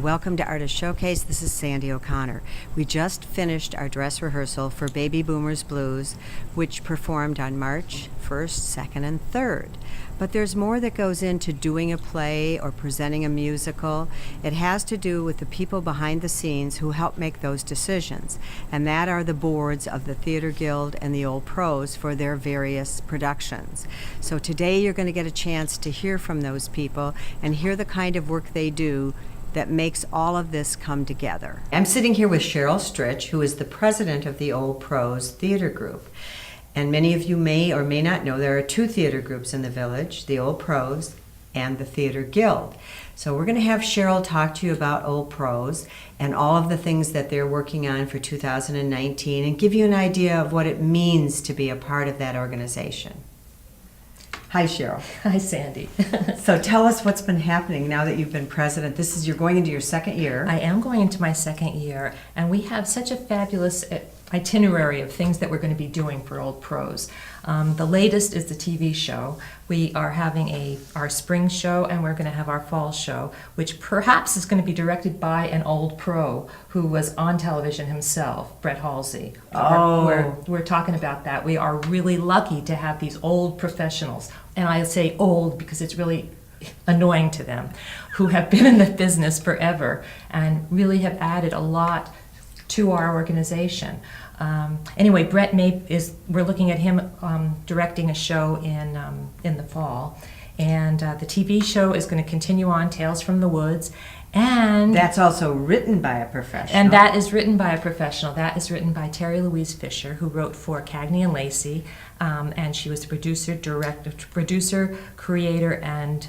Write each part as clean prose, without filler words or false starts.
Welcome to Artist Showcase. This is Sandy O'Connor. We just finished our dress rehearsal for Baby Boomers Blues, which performed on March 1st, 2nd, and 3rd. But there's more that goes into doing a play or presenting a musical. It has to do with the people behind the scenes who help make those decisions, and that are the boards of the Theater Guild and the Old Pros for their various productions. So today you're going to get a chance to hear from those people and hear the kind of work they do that makes all of this come together. I'm sitting here with Cheryl Stritch, who is the president of the Old Pros Theater Group. And many of you may or may not know there are two theater groups in the village, the Old Pros and the Theater Guild. So we're going to have Cheryl talk to you about Old Pros and all of the things that they're working on for 2019 and give you an idea of what it means to be a part of that organization. Hi, Cheryl. Hi, Sandy. So tell us what's been happening now that you've been president. You're going into your second year. I am going into my second year, and we have such a fabulous itinerary of things that we're going to be doing for Old Pros. The latest is the TV show. We are having our spring show, and we're going to have our fall show, which perhaps is going to be directed by an old pro who was on television himself, Brett Halsey. Oh. We're talking about that. We are really lucky to have these old professionals, and I say old because it's really annoying to them, who have been in the business forever and really have added a lot to our organization. Anyway, Brett we're looking at him directing a show in the fall, and the TV show is going to continue on, Tales from the Woods, and that's also written by a professional. And that is written by a professional. That is written by Terry Louise Fisher, who wrote for Cagney and Lacey, and she was the producer, creator, and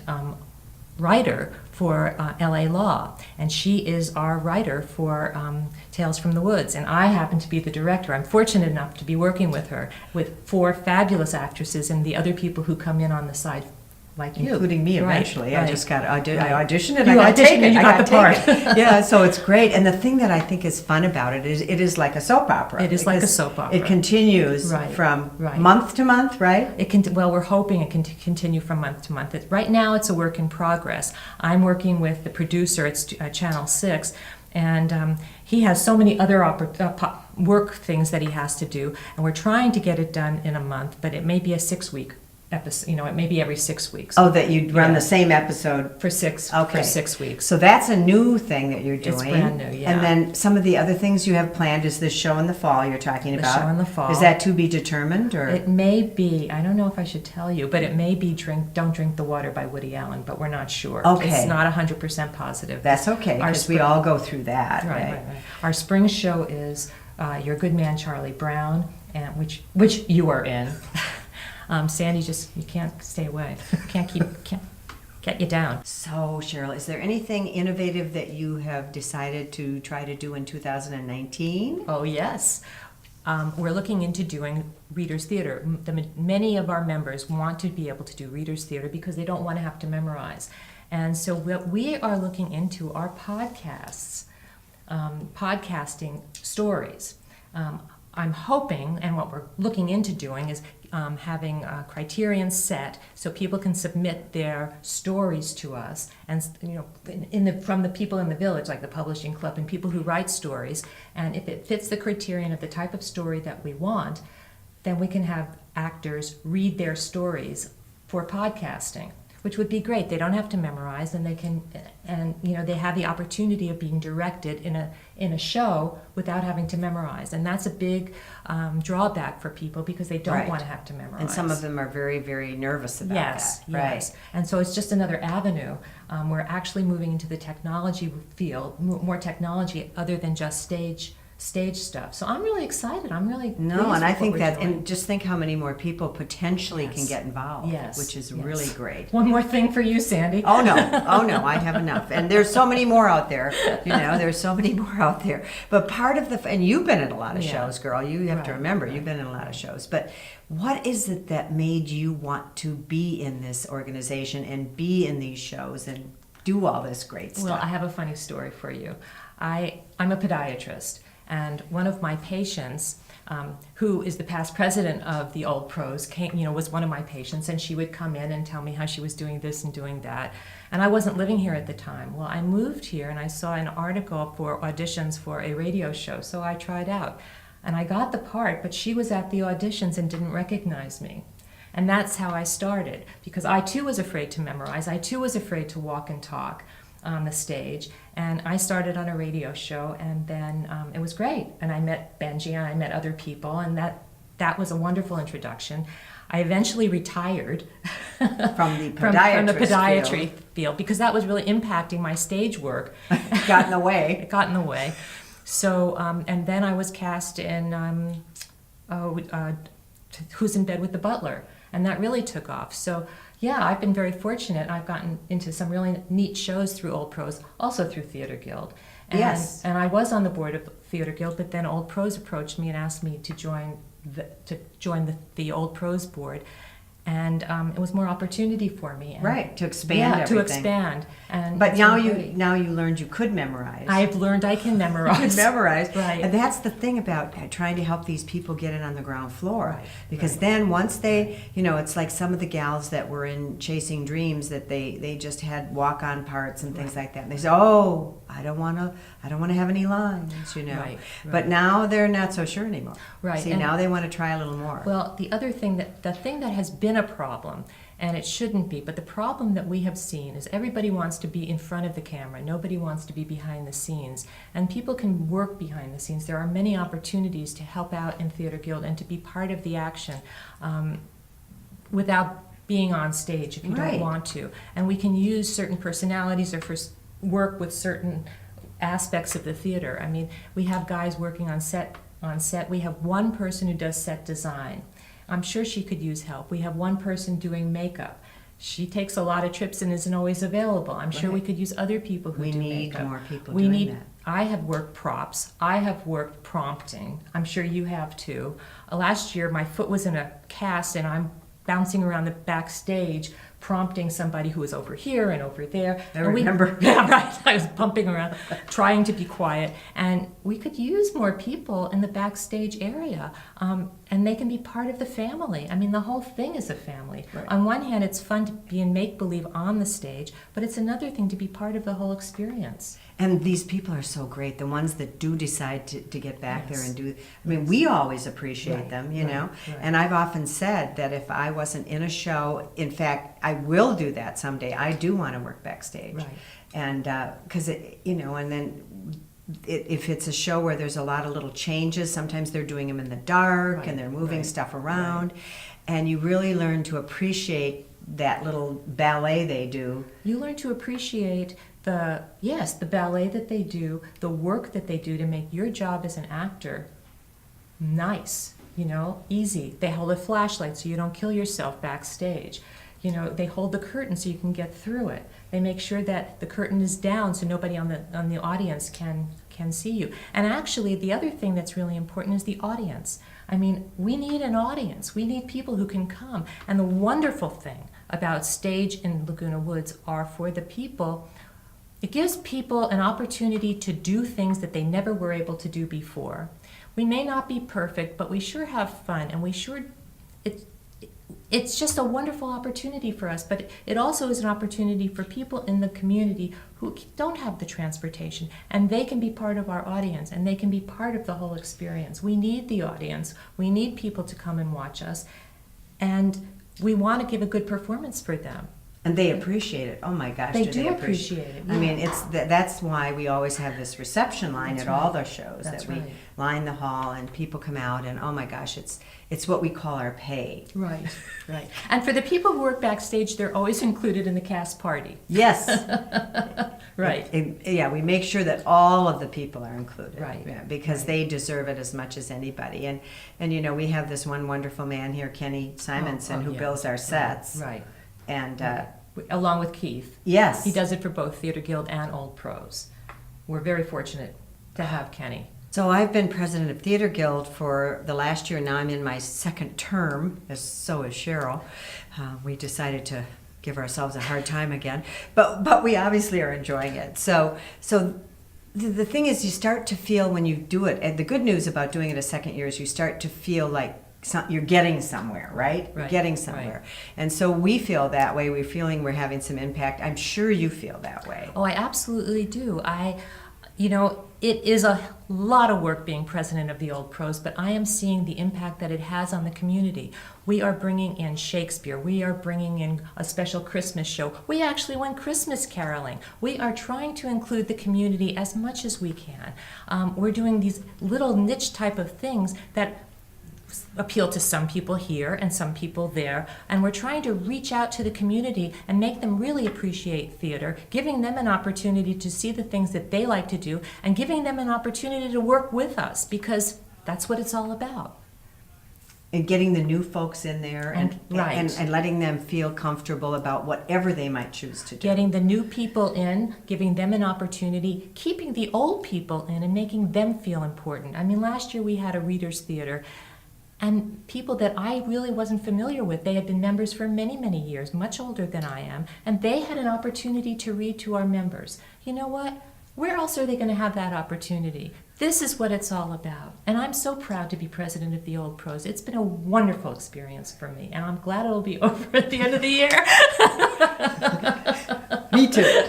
writer for LA Law, and she is our writer for Tales from the Woods, and I happen to be the director. I'm fortunate enough to be working with her, with 4 fabulous actresses and the other people who come in on the side, like you. Including me eventually. Right. I just got I auditioned and you I got taken. You got the part. Yeah, so it's great. And the thing that I think is fun about it is like a soap opera. It is like a soap opera. It continues from month to month, right? We're hoping it can continue from month to month. Right now it's a work in progress. I'm working with the producer at Channel 6, and he has so many other work things that he has to do, and we're trying to get it done in a month, but it may be a 6-week episode. It may be every 6 weeks. Oh, that you'd run the same episode for 6 weeks. So that's a new thing that you're doing. It's brand new, yeah. And then some of the other things you have planned is this show in the fall you're talking about. The show in the fall. Is that to be determined, or? It may be. I don't know if I should tell you, but it may be Don't Drink the Water by Woody Allen, but we're not sure. Okay. It's not 100% positive. That's okay, because we all go through that. Right. Our spring show is Your Good Man Charlie Brown, and which you are in. Sandy, you can't stay away. Can't get you down. So, Cheryl, is there anything innovative that you have decided to try to do in 2019? Oh, yes. We're looking into doing Reader's Theater. Many of our members want to be able to do Reader's Theater because they don't want to have to memorize. And so what we are looking into are podcasts, podcasting stories. I'm hoping, and what we're looking into doing is having a criterion set so people can submit their stories to us, and from the people in the village, like the publishing club and people who write stories. And if it fits the criterion of the type of story that we want, then we can have actors read their stories for podcasting, which would be great. They don't have to memorize, and they have the opportunity of being directed in a show without having to memorize. And that's a big drawback for people because they don't want to have to memorize. And some of them are very, very nervous about that. Yes. And so it's just another avenue. We're actually moving into the technology field, more technology other than just stage stuff. So I'm really excited. I'm really pleased and I with think what that, we're doing. and just think how many more people potentially can get involved, which is really great. One more thing for you, Sandy. Oh no, I have enough. And there's so many more out there. There's so many more out there. But part of and you've been in a lot of shows, girl. You have to remember, you've been in a lot of shows. But what is it that made you want to be in this organization and be in these shows and do all this great stuff? Well, I have a funny story for you. I'm a podiatrist. And one of my patients who is the past president of the Old Pros, came, was one of my patients, and she would come in and tell me how she was doing this and doing that. And I wasn't living here at the time. Well, I moved here and I saw an article for auditions for a radio show, so I tried out. And I got the part, but she was at the auditions and didn't recognize me. And that's how I started, because I too was afraid to memorize. I too was afraid to walk and talk on the stage. And I started on a radio show, and then it was great. And I met Benji and I met other people, and that was a wonderful introduction. I eventually retired From the from the podiatrist podiatry field because that was really impacting my stage work. got in the way. It got in the way. So, and then I was cast in Who's in Bed with the Butler, and that really took off. So, yeah, I've been very fortunate. I've gotten into some really neat shows through Old Pros, also through Theater Guild. And, Yes. And I was on the board of Theater Guild, but then Old Pros approached me and asked me to join the Old Pros board. And it was more opportunity for me. And Right, to expand yeah, everything. to expand. And But it's now been you great. learned you could memorize. I've learned I can You memorize. could memorize. Right. And that's the thing about trying to help these people get in on the ground floor. Right, Because right. then once they, it's like some of the gals that were in Chasing Dreams that they just had walk-on parts and things like that. And they say, "Oh, I don't want to have any lines," Right, But right. now they're not so sure anymore. Right, See, and- now they want to try a little more. Well, the thing that has been a problem, and it shouldn't be, but the problem that we have seen is everybody wants to be in front of the camera. Nobody wants to be behind the scenes. And people can work behind the scenes. There are many opportunities to help out in Theater Guild and to be part of the action without being on stage if you Right. don't want to. And we can use certain personalities or work with certain aspects of the theater. I mean, we have guys working on set. We have one person who does set design. I'm sure she could use help. We have one person doing makeup. She takes a lot of trips and isn't always available. I'm sure we Right. could use other people who We do need makeup. more people we doing need, that. I have worked props. I have worked prompting. I'm sure you have too. Last year, my foot was in a cast and I'm bouncing around the backstage prompting somebody who was over here and over there. I And remember. Yeah, right. I was bumping around, trying to be quiet. And we could use more people in the backstage area. And they can be part of the family. I mean, the whole thing is a family. Right. On one hand, it's fun to be in make-believe on the stage, but it's another thing to be part of the whole experience. And these people are so great, the ones that do decide to get back there Yes. and do. I mean, we always appreciate Right, them, right, know. right. And I've often said that if I wasn't in a show, in fact, I will do that someday. I do want to work backstage, Right. and because and then. If it's a show where there's a lot of little changes, sometimes they're doing them in the dark Right, and they're moving right, stuff around, and you really learn to appreciate that little ballet they do. You learn to appreciate the ballet that they do, the work that they do to make your job as an actor nice, easy. They hold a flashlight so you don't kill yourself backstage. They hold the curtain so you can get through it. They make sure that the curtain is down so nobody on the audience can see you. And actually, the other thing that's really important is the audience. I mean, we need an audience. We need people who can come. And the wonderful thing about stage in Laguna Woods are for the people. It gives people an opportunity to do things that they never were able to do before. We may not be perfect, but we sure have fun, and it's just a wonderful opportunity for us, but it also is an opportunity for people in the community who don't have the transportation, and they can be part of our audience, and they can be part of the whole experience. We need the audience. We need people to come and watch us, and we want to give a good performance for them. And they appreciate it. Oh my gosh, They do do they appreciate it, I mean, yeah. that's why we always have this reception line That's at all right. the shows. That's that we right. line the hall and people come out and oh my gosh, it's what we call our pay. Right, right. And for the people who work backstage, they're always included in the cast party. Yes. Right. Yeah, we make sure that all of the people are included. Right. Yeah, because Right. they deserve it as much as anybody. And we have this one wonderful man here, Kenny Simonson, who yeah. builds our sets. Right. And Along with Keith. yes. He does it for both Theater Guild and Old Pros. We're very fortunate to have Kenny. So I've been president of Theater Guild for the last year. Now I'm in my second term, so is Cheryl. We decided to give ourselves a hard time again, but we obviously are enjoying it. So the thing is, you start to feel when you do it, and the good news about doing it a second year is you start to feel like you're getting somewhere, right? You're Right, getting somewhere. right. And so we feel that way. We're feeling we're having some impact. I'm sure you feel that way. Oh, I absolutely do. It is a lot of work being president of the Old Pros, but I am seeing the impact that it has on the community. We are bringing in Shakespeare. We are bringing in a special Christmas show. We actually went Christmas caroling. We are trying to include the community as much as we can. We're doing these little niche type of things that appeal to some people here and some people there, and we're trying to reach out to the community and make them really appreciate theater, giving them an opportunity to see the things that they like to do and giving them an opportunity to work with us, because that's what it's all about. And getting the new folks in there Right. and letting them feel comfortable about whatever they might choose to do. Getting the new people in, giving them an opportunity, keeping the old people in and making them feel important. I mean, last year we had a readers theater, and people that I really wasn't familiar with, they had been members for many, many years, much older than I am, and they had an opportunity to read to our members. You know what? Where else are they going to have that opportunity? This is what it's all about. And I'm so proud to be president of the Old Pros. It's been a wonderful experience for me, and I'm glad it'll be over at the end of the year. Me too.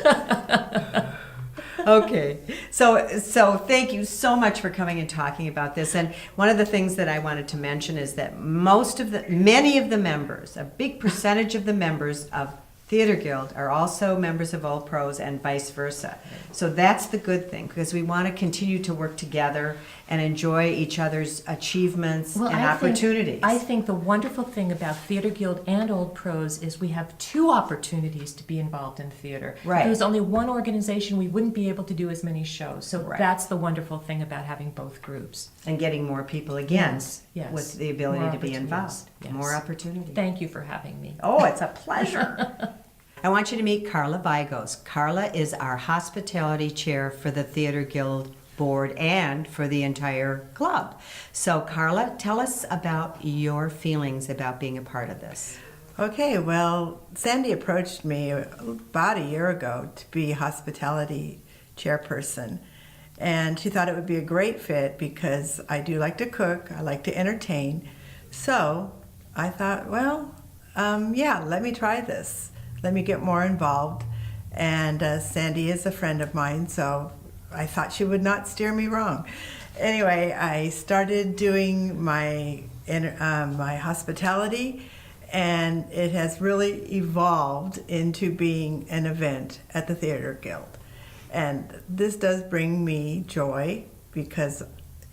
Okay, so thank you so much for coming and talking about this. And one of the things that I wanted to mention is that many of the members, a big percentage of the members of Theater Guild are also members of Old Pros and vice versa. So that's the good thing, because we want to continue to work together and enjoy each other's achievements and opportunities. I think the wonderful thing about Theater Guild and Old Pros is we have two opportunities to be involved in theater. Right. If there was only one organization, we wouldn't be able to do as many shows. So Right. that's the wonderful thing about having both groups. And getting more people again Yes. with the ability More to be involved. opportunities. Yes. More opportunities. Thank you for having me. Oh, it's a pleasure. I want you to meet Carla Vigos. Carla is our hospitality chair for the Theater Guild board and for the entire club. So Carla, tell us about your feelings about being a part of this. Okay, well, Sandy approached me about a year ago to be hospitality chairperson. And she thought it would be a great fit because I do like to cook, I like to entertain. So I thought, well, yeah, let me try this. Let me get more involved. And Sandy is a friend of mine, so I thought she would not steer me wrong. Anyway, I started doing my hospitality, and it has really evolved into being an event at the Theater Guild. And this does bring me joy because,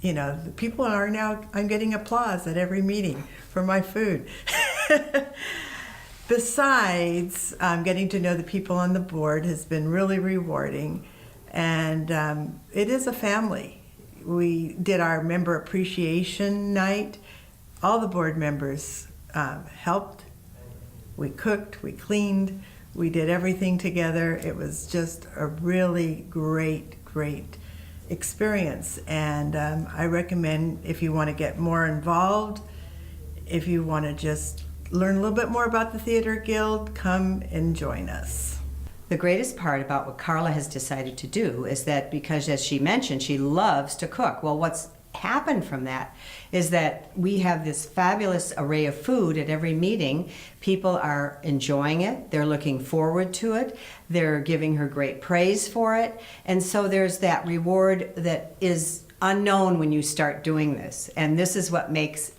you know, the people are now, I'm getting applause at every meeting for my food. Besides, getting to know the people on the board has been really rewarding, and it is a family. We did our member appreciation night. All the board members helped. We cooked, we cleaned, we did everything together. It was just a really great experience, and I recommend if you want to get more involved, if you want to just learn a little bit more about the Theater Guild, come and join us. The greatest part about what Carla has decided to do is that, because as she mentioned, she loves to cook. Well, what's happened from that is that we have this fabulous array of food at every meeting. People are enjoying it. They're looking forward to it. They're giving her great praise for it. And so there's that reward that is unknown when you start doing this. And this is what makes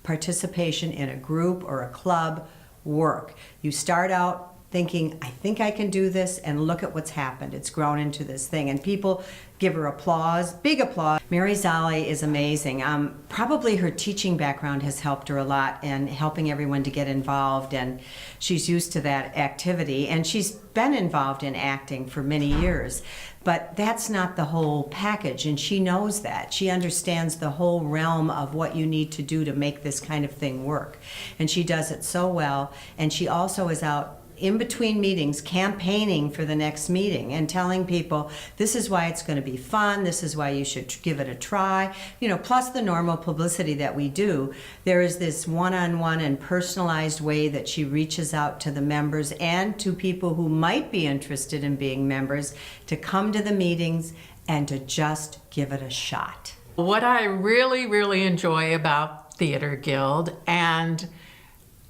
participation in a group or a club work. You start out thinking, I think I can do this, and look at what's happened. It's grown into this thing, and people give her applause, big applause. Mary Zolli is amazing. Probably her teaching background has helped her a lot in helping everyone to get involved, and she's used to that activity, and she's been involved in acting for many years. But that's not the whole package, and she knows that. She understands the whole realm of what you need to do to make this kind of thing work. And she does it so well, and she also is out in between meetings campaigning for the next meeting and telling people this is why it's going to be fun, this is why you should give it a try. You know, plus the normal publicity that we do, there is this one-on-one and personalized way that she reaches out to the members and to people who might be interested in being members to come to the meetings and to just give it a shot. What I really, really enjoy about Theater Guild and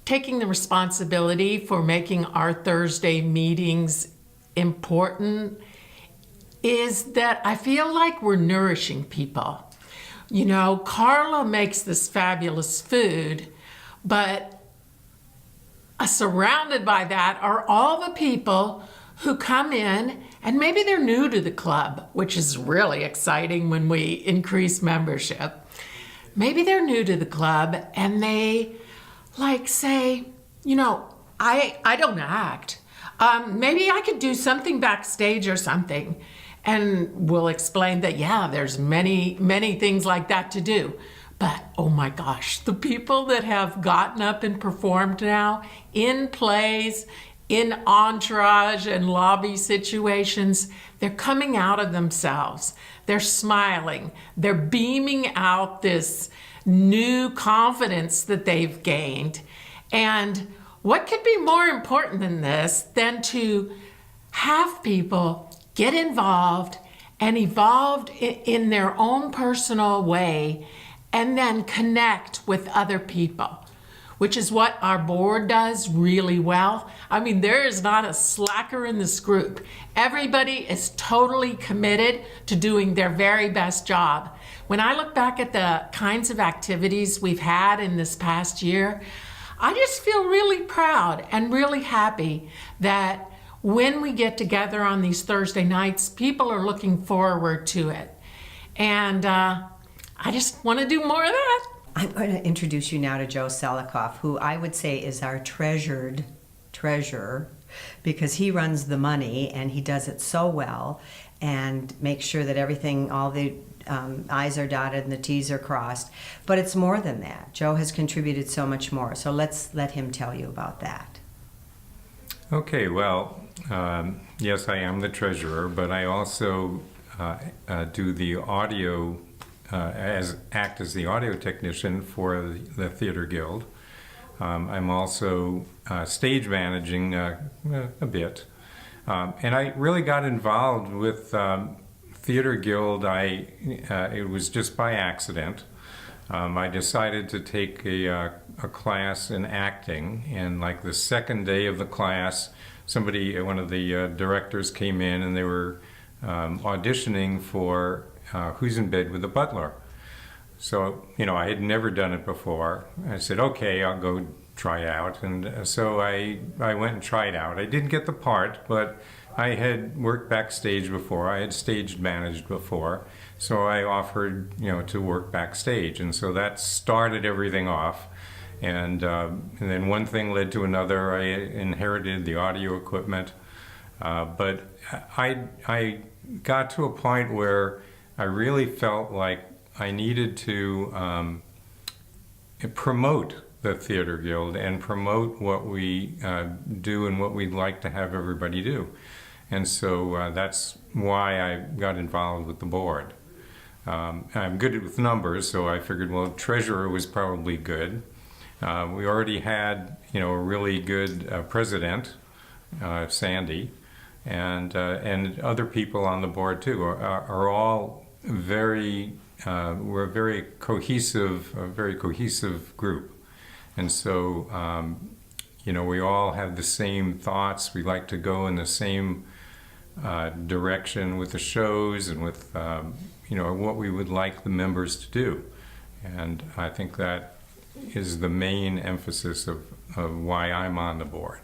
taking the responsibility for making our Thursday meetings important is that I feel like we're nourishing people. You know, Carla makes this fabulous food, but surrounded by that are all the people who come in and maybe they're new to the club, which is really exciting when we increase membership. Maybe they're new to the club and they like say, you know, I don't act. Maybe I could do something backstage or something. And we'll explain that, yeah, there's many, many things like that to do. But, oh my gosh, the people that have gotten up and performed now in plays, in entourage and lobby situations, they're coming out of themselves. They're smiling. They're beaming out this new confidence that they've gained. And what could be more important than this than to have people get involved and evolved in their own personal way and then connect with other people, which is what our board does really well. I mean, there is not a slacker in this group. Everybody is totally committed to doing their very best job. When I look back at the kinds of activities we've had in this past year, I just feel really proud and really happy that when we get together on these Thursday nights, people are looking forward to it. And I just want to do more of that. I'm going to introduce you now to Joe Selikoff, who I would say is our treasured treasurer, because he runs the money and he does it so well and makes sure that everything, all the I's are dotted and the T's are crossed. But it's more than that. Joe has contributed so much more. So let's let him tell you about that. Okay, well, yes, I am the treasurer, but I also do the audio, act as the audio technician for the Theater Guild. I'm also stage managing a bit. And I really got involved with Theater Guild. It was just by accident. I decided to take a class in acting, and like the second day of the class, one of the directors came in and they were auditioning for Who's in Bed with the Butler. So, you know, I had never done it before. I said, okay, I'll go try out. And so I went and tried out. I didn't get the part, but I had worked backstage before. I had stage managed before. So I offered, you know, to work backstage. And so that started everything off. And then one thing led to another. I inherited the audio equipment. But I got to a point where I really felt like I needed to promote the Theater Guild and promote what we do and what we'd like to have everybody do. And so that's why I got involved with the board. I'm good with numbers, so I figured, well, treasurer was probably good. We already had, you know, a really good president, Sandy, and other people on the board too are all very. We're a very cohesive group, and so you know, we all have the same thoughts. We like to go in the same direction with the shows and with you know, what we would like the members to do, and I think that is the main emphasis of why I'm on the board.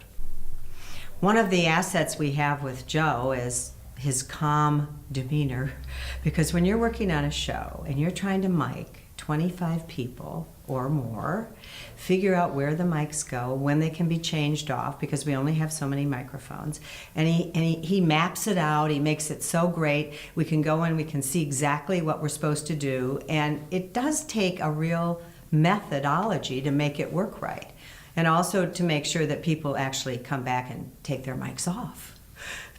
One of the assets we have with Joe is his calm demeanor, because when you're working on a show and you're trying to mic 25 people or more, figure out where the mics go, when they can be changed off, because we only have so many microphones, and he maps it out. He makes it so great. We can go in, we can see exactly what we're supposed to do, and it does take a real methodology to make it work right, and also to make sure that people actually come back and take their mics off,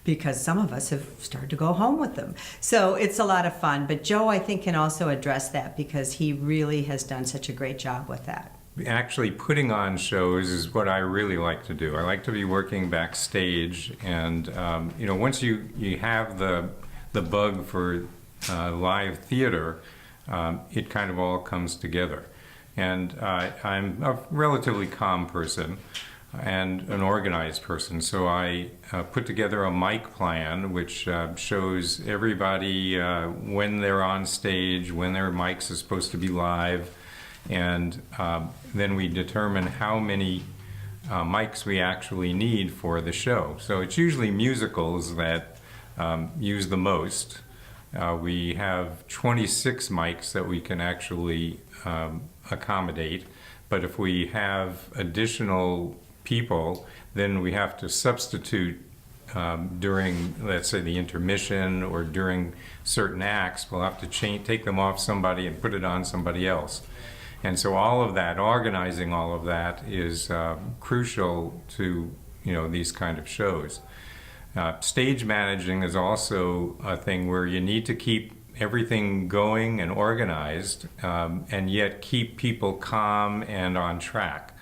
because some of us have started to go home with them. So it's a lot of fun. But Joe, I think, can also address that, because he really has done such a great job with that. Actually, putting on shows is what I really like to do. I like to be working backstage, and you know, once you have the bug for live theater, it kind of all comes together. And I'm a relatively calm person and an organized person, so I put together a mic plan which shows everybody when they're on stage, when their mics are supposed to be live, and then we determine how many mics we actually need for the show. So it's usually musicals that use the most. We have 26 mics that we can actually accommodate, but if we have additional people, then we have to substitute during, let's say, the intermission or during certain acts. We'll have to take them off somebody and put it on somebody else. And so all of that, organizing all of that, is crucial to these kind of shows. Stage managing is also a thing where you need to keep everything going and organized, and yet keep people calm and on track.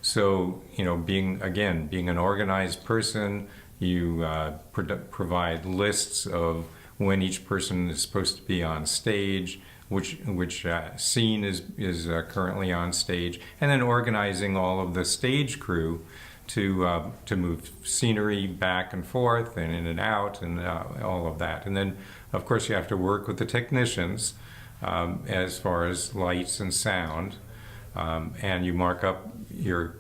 So, being an organized person, you provide lists of when each person is supposed to be on stage, which scene is currently on stage, and then organizing all of the stage crew to move scenery back and forth and in and out and all of that. And then, of course, you have to work with the technicians as far as lights and sound, and you mark up your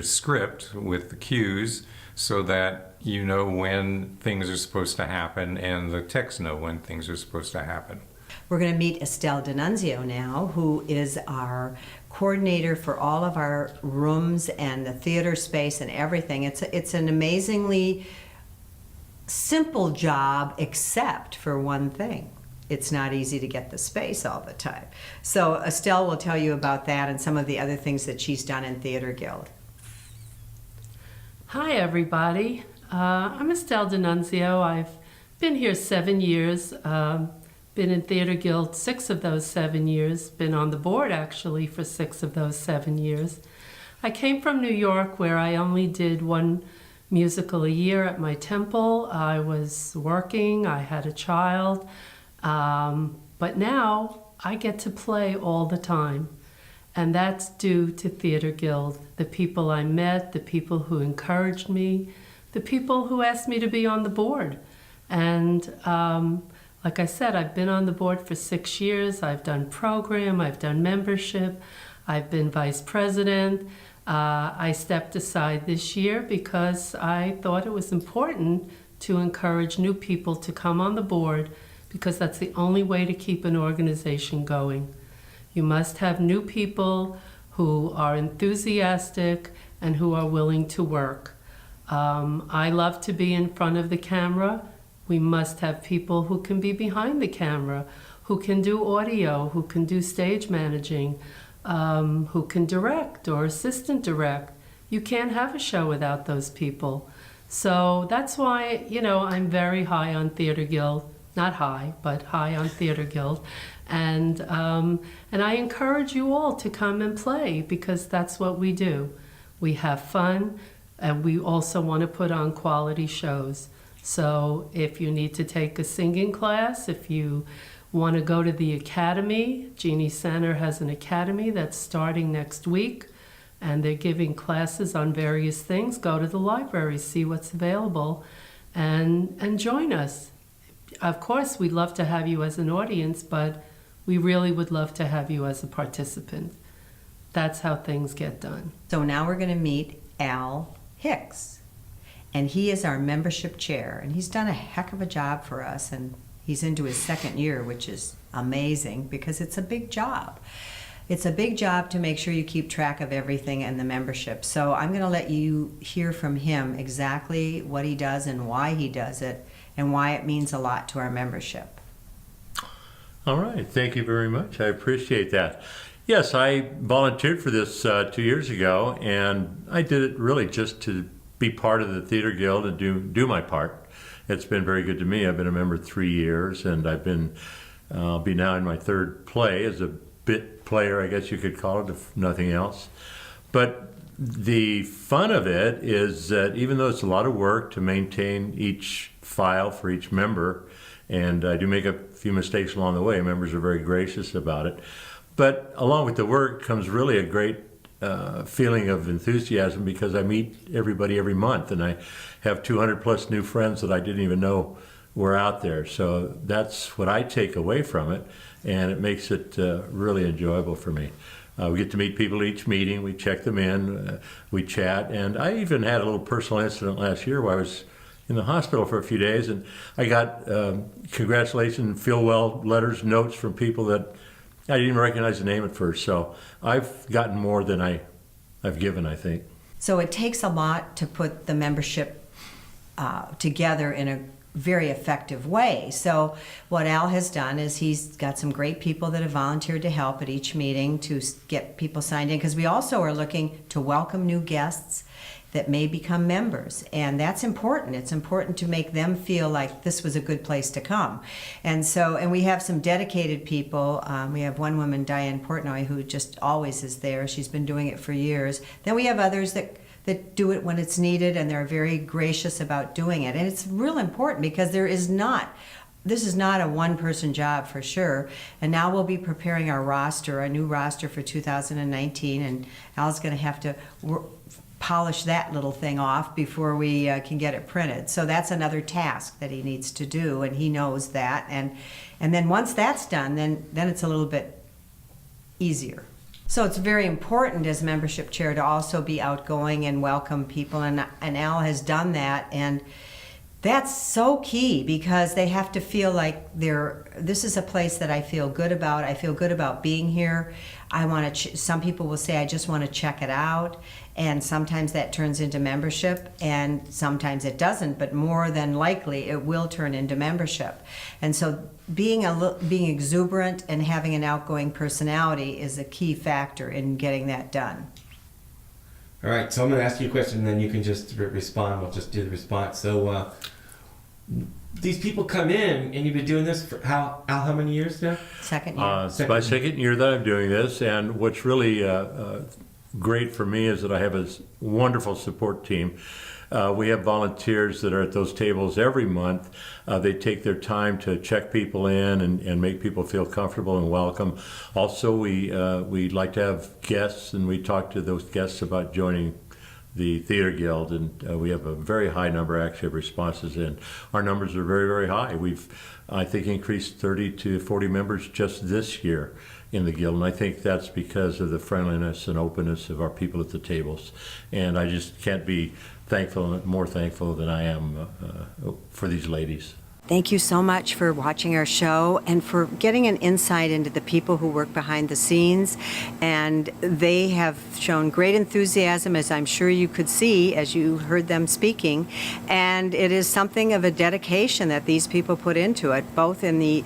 script with the cues so that you know when things are supposed to happen and the techs know when things are supposed to happen. We're going to meet Estelle D'Annunzio now, who is our coordinator for all of our rooms and the theater space and everything. It's an amazingly simple job, except for one thing. It's not easy to get the space all the time. So Estelle will tell you about that and some of the other things that she's done in Theater Guild. Hi, everybody. I'm Estelle D'Annunzio. I've been here 7 years. Been in Theater Guild 6 of those 7 years. Been on the board, actually, for 6 of those 7 years. I came from New York, where I only did one musical a year at my temple. I was working. I had a child. But now I get to play all the time. And that's due to Theater Guild, the people I met, the people who encouraged me, the people who asked me to be on the board. And like I said, I've been on the board for 6 years. I've done program, I've done membership, I've been vice president. I stepped aside this year because I thought it was important to encourage new people to come on the board, because that's the only way to keep an organization going. You must have new people who are enthusiastic and who are willing to work. I love to be in front of the camera. We must have people who can be behind the camera, who can do audio, who can do stage managing, who can direct or assistant direct. You can't have a show without those people. So that's why, I'm very high on Theater Guild. Not high, but high on Theater Guild. And I encourage you all to come and play, because that's what we do. We have fun, and we also want to put on quality shows. So if you need to take a singing class, if you want to go to the academy, Jeannie Center has an academy that's starting next week, and they're giving classes on various things. Go to the library, see what's available, and join us. Of course, we'd love to have you as an audience, but we really would love to have you as a participant. That's how things get done. So now we're going to meet Al Hicks, and he is our membership chair, and he's done a heck of a job for us, and he's into his 2nd year, which is amazing because it's a big job. It's a big job to make sure you keep track of everything and the membership. So I'm going to let you hear from him exactly what he does and why he does it and why it means a lot to our membership. All right, thank you very much. I appreciate that. Yes, I volunteered for this 2 years ago, and I did it really just to be part of the Theater Guild and do my part. It's been very good to me. I've been a member 3 years, and I'll be now in my 3rd play as a bit player, I guess you could call it, if nothing else. But the fun of it is that even though it's a lot of work to maintain each file for each member And I do make a few mistakes along the way. Members are very gracious about it. But along with the work comes really a great feeling of enthusiasm because I meet everybody every month, and I have 200 plus new friends that I didn't even know were out there. So that's what I take away from it, and it makes it really enjoyable for me. We get to meet people at each meeting, we check them in, we chat, and I even had a little personal incident last year where I was in the hospital for a few days, and I got congratulations, feel well letters, notes from people that I didn't even recognize the name at first. So I've gotten more than I've given, I think. So it takes a lot to put the membership together in a very effective way. So what Al has done is he's got some great people that have volunteered to help at each meeting to get people signed in, because we also are looking to welcome new guests that may become members, and that's important. It's important to make them feel like this was a good place to come. And we have some dedicated people. We have one woman, Diane Portnoy, who just always is there. She's been doing it for years. Then we have others that do it when it's needed, and they're very gracious about doing it. And it's real important because this is not a one-person job for sure. And now we'll be preparing our new roster for 2019, and Al's going to have to polish that little thing off before we can get it printed. So that's another task that he needs to do, and he knows that. And then once that's done, then it's a little bit easier. So it's very important as membership chair to also be outgoing and welcome people, and Al has done that, and that's so key because they have to feel like this is a place that I feel good about. I feel good about being here. I want to. Some people will say I just want to check it out, and sometimes that turns into membership, and sometimes it doesn't. But more than likely, it will turn into membership. And so, being exuberant and having an outgoing personality is a key factor in getting that done. All right, so I'm going to ask you a question, and then you can just respond. We'll just do the response. So these people come in, and you've been doing this for how many years now? Second year. It's my second year that I'm doing this, and what's really great for me is that I have a wonderful support team. We have volunteers that are at those tables every month. They take their time to check people in and make people feel comfortable and welcome. Also, we like to have guests, and we talk to those guests about joining the Theater Guild, and we have a very high number actually of responses in. Our numbers are very, very high. We've, I think, increased 30 to 40 members just this year in the Guild, and I think that's because of the friendliness and openness of our people at the tables. And I just can't be more thankful than I am for these ladies. Thank you so much for watching our show and for getting an insight into the people who work behind the scenes. And they have shown great enthusiasm, as I'm sure you could see as you heard them speaking. And it is something of a dedication that these people put into it, both in the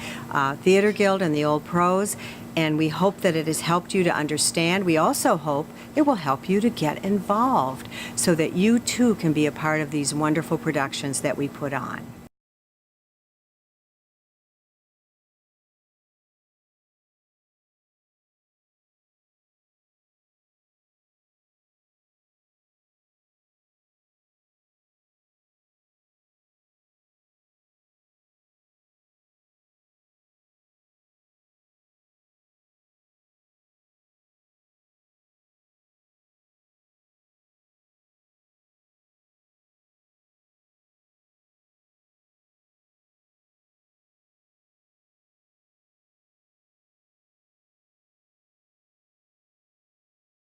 Theater Guild and the Old Pros. And we hope that it has helped you to understand. We also hope it will help you to get involved so that you too can be a part of these wonderful productions that we put on.